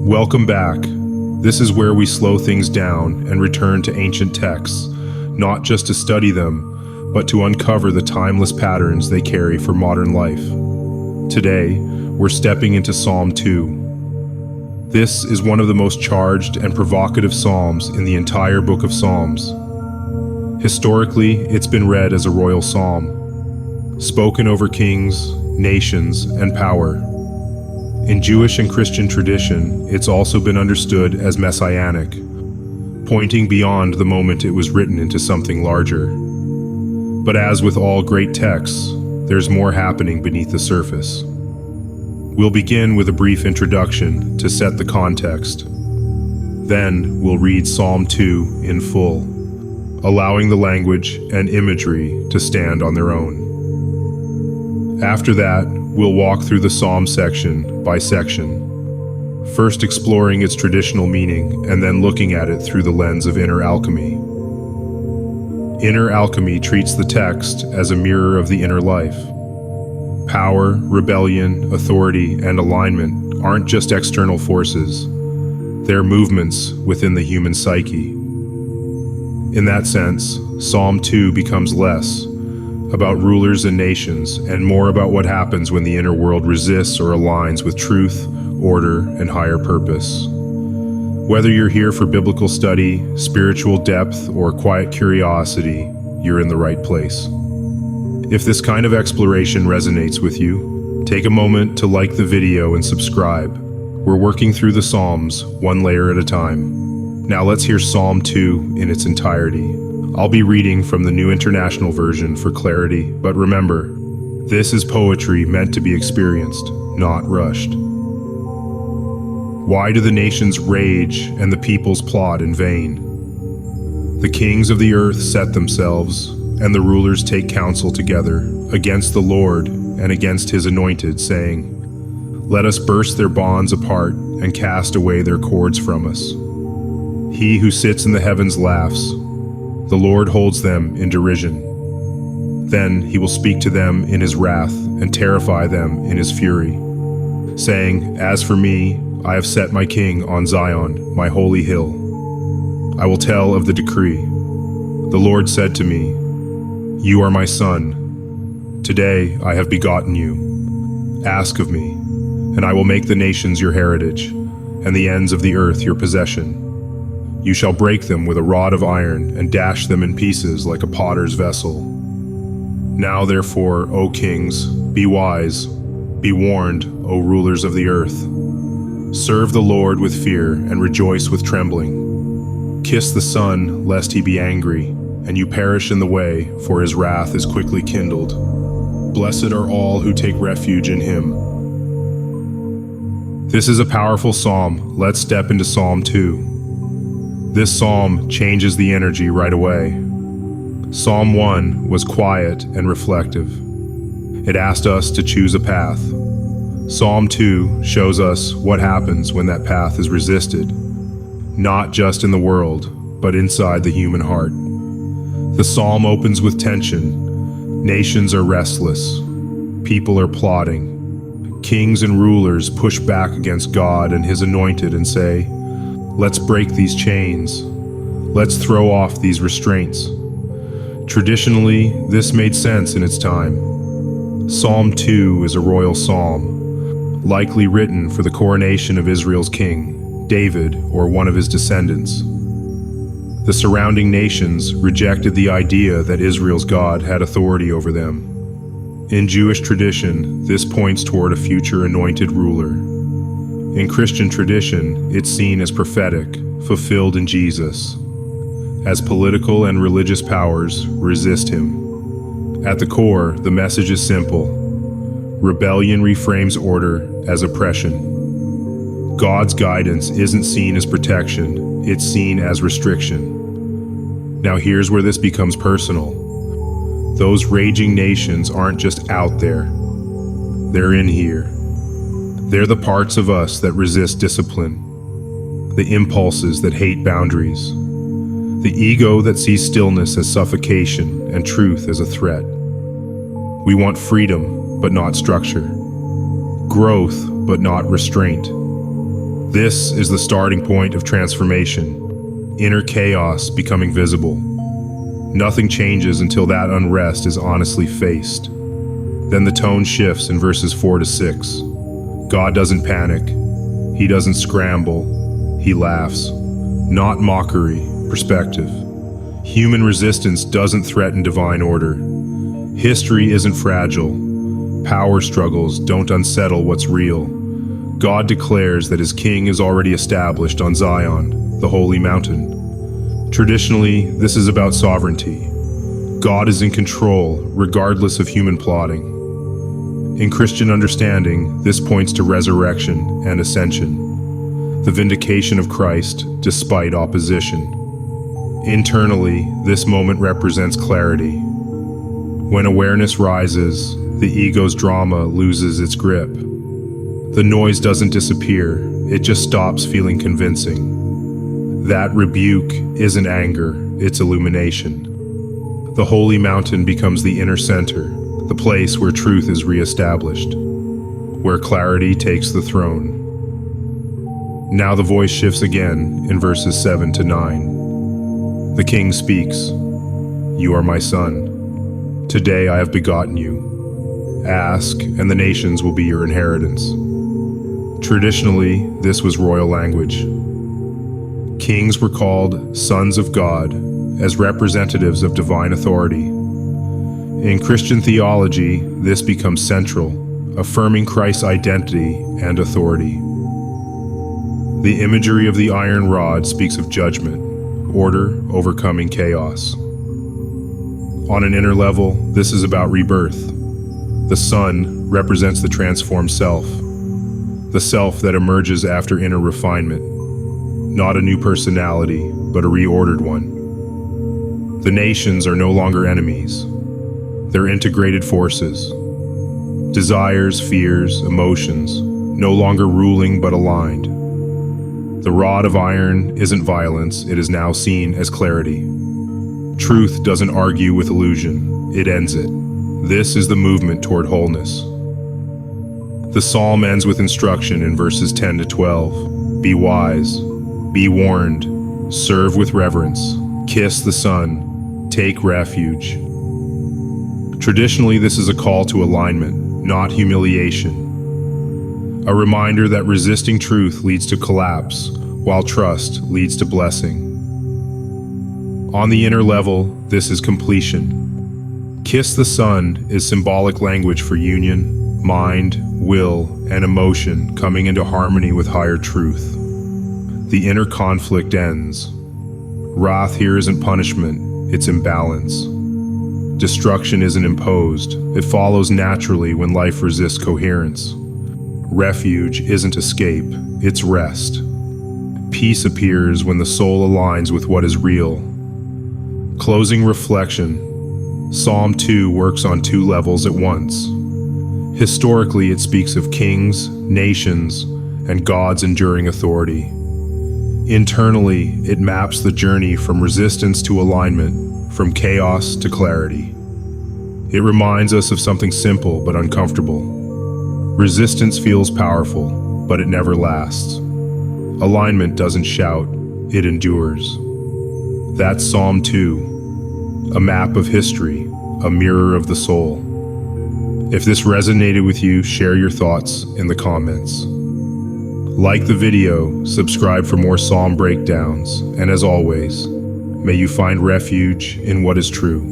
Welcome back. This is where we slow things down and return to ancient texts, not just to study them, but to uncover the timeless patterns they carry for modern life. Today, we're stepping into Psalm 2. This is one of the most charged and provocative psalms in the entire book of Psalms. Historically, it's been read as a royal psalm, spoken over kings, nations, and power. In Jewish and Christian tradition, it's also been understood as messianic, pointing beyond the moment it was written into something larger. But as with all great texts, there's more happening beneath the surface. We'll begin with a brief introduction to set the context. Then we'll read Psalm 2 in full, allowing the language and imagery to stand on their own. After that, we'll walk through the psalm section by section, first exploring its traditional meaning and then looking at it through the lens of inner alchemy. Inner alchemy treats the text as a mirror of the inner life. Power, rebellion, authority, and alignment aren't just external forces. They're movements within the human psyche. In that sense, Psalm 2 becomes less about rulers and nations, and more about what happens when the inner world resists or aligns with truth, order, and higher purpose. Whether you're here for biblical study, spiritual depth, or quiet curiosity, you're in the right place. If this kind of exploration resonates with you, take a moment to like the video and subscribe. We're working through the Psalms, one layer at a time. Now let's hear Psalm 2 in its entirety. I'll be reading from the New International Version for clarity, but remember, this is poetry meant to be experienced, not rushed. Why do the nations rage and the peoples plot in vain? The kings of the earth set themselves, and the rulers take counsel together against the Lord and against his anointed, saying, "Let us burst their bonds apart and cast away their cords from us." He who sits in the heavens laughs. The Lord holds them in derision. Then he will speak to them in his wrath and terrify them in his fury, saying, "As for me, I have set my king on Zion, my holy hill. I will tell of the decree. The Lord said to me, 'You are my son. Today I have begotten you. Ask of me, and I will make the nations your heritage, and the ends of the earth your possession. You shall break them with a rod of iron and dash them in pieces like a potter's vessel.' Now therefore, O kings, be wise, be warned, O rulers of the earth. Serve the Lord with fear and rejoice with trembling. Kiss the Son, lest he be angry, and you perish in the way, for his wrath is quickly kindled. Blessed are all who take refuge in him." This is a powerful psalm. Let's step into Psalm 2. This psalm changes the energy right away. Psalm 1 was quiet and reflective. It asked us to choose a path. Psalm 2 shows us what happens when that path is resisted, not just in the world, but inside the human heart. The psalm opens with tension. Nations are restless. People are plotting. Kings and rulers push back against God and his anointed and say, "Let's break these chains. Let's throw off these restraints." Traditionally, this made sense in its time. Psalm 2 is a royal psalm, likely written for the coronation of Israel's king, David, or one of his descendants. The surrounding nations rejected the idea that Israel's God had authority over them. In Jewish tradition, this points toward a future anointed ruler. In Christian tradition, it's seen as prophetic, fulfilled in Jesus, as political and religious powers resist him. At the core, the message is simple. Rebellion reframes order as oppression. God's guidance isn't seen as protection, it's seen as restriction. Now here's where this becomes personal. Those raging nations aren't just out there, they're in here. They're the parts of us that resist discipline, the impulses that hate boundaries, the ego that sees stillness as suffocation and truth as a threat. We want freedom, but not structure, growth, but not restraint. This is the starting point of transformation, inner chaos becoming visible. Nothing changes until that unrest is honestly faced. Then the tone shifts in verses 4 to 6. God doesn't panic. He doesn't scramble. He laughs. Not mockery, perspective. Human resistance doesn't threaten divine order. History isn't fragile. Power struggles don't unsettle what's real. God declares that his king is already established on Zion, the holy mountain. Traditionally, this is about sovereignty. God is in control, regardless of human plotting. In Christian understanding, this points to resurrection and ascension, the vindication of Christ despite opposition. Internally, this moment represents clarity. When awareness rises, the ego's drama loses its grip. The noise doesn't disappear, it just stops feeling convincing. That rebuke isn't anger, it's illumination. The holy mountain becomes the inner center, the place where truth is reestablished, where clarity takes the throne. Now the voice shifts again in verses 7 to 9. The king speaks, "You are my son. Today I have begotten you. Ask, and the nations will be your inheritance." Traditionally, this was royal language. Kings were called sons of God as representatives of divine authority. In Christian theology, this becomes central, affirming Christ's identity and authority. The imagery of the iron rod speaks of judgment, order overcoming chaos. On an inner level, this is about rebirth. The sun represents the transformed self, the self that emerges after inner refinement. Not a new personality, but a reordered one. The nations are no longer enemies. They're integrated forces. Desires, fears, emotions, no longer ruling but aligned. The rod of iron isn't violence, it is now seen as clarity. Truth doesn't argue with illusion, it ends it. This is the movement toward wholeness. The psalm ends with instruction in verses 10 to 12. Be wise, be warned, serve with reverence, kiss the Son, take refuge. Traditionally, this is a call to alignment, not humiliation. A reminder that resisting truth leads to collapse, while trust leads to blessing. On the inner level, this is completion. Kiss the Son is symbolic language for union, mind, will, and emotion coming into harmony with higher truth. The inner conflict ends. Wrath here isn't punishment, it's imbalance. Destruction isn't imposed, it follows naturally when life resists coherence. Refuge isn't escape, it's rest. Peace appears when the soul aligns with what is real. Closing reflection. Psalm 2 works on two levels at once. Historically, it speaks of kings, nations, and God's enduring authority. Internally, it maps the journey from resistance to alignment, from chaos to clarity. It reminds us of something simple but uncomfortable. Resistance feels powerful, but it never lasts. Alignment doesn't shout, it endures. That's Psalm 2, a map of history, a mirror of the soul. If this resonated with you, share your thoughts in the comments. Like the video, subscribe for more psalm breakdowns, and as always, may you find refuge in what is true.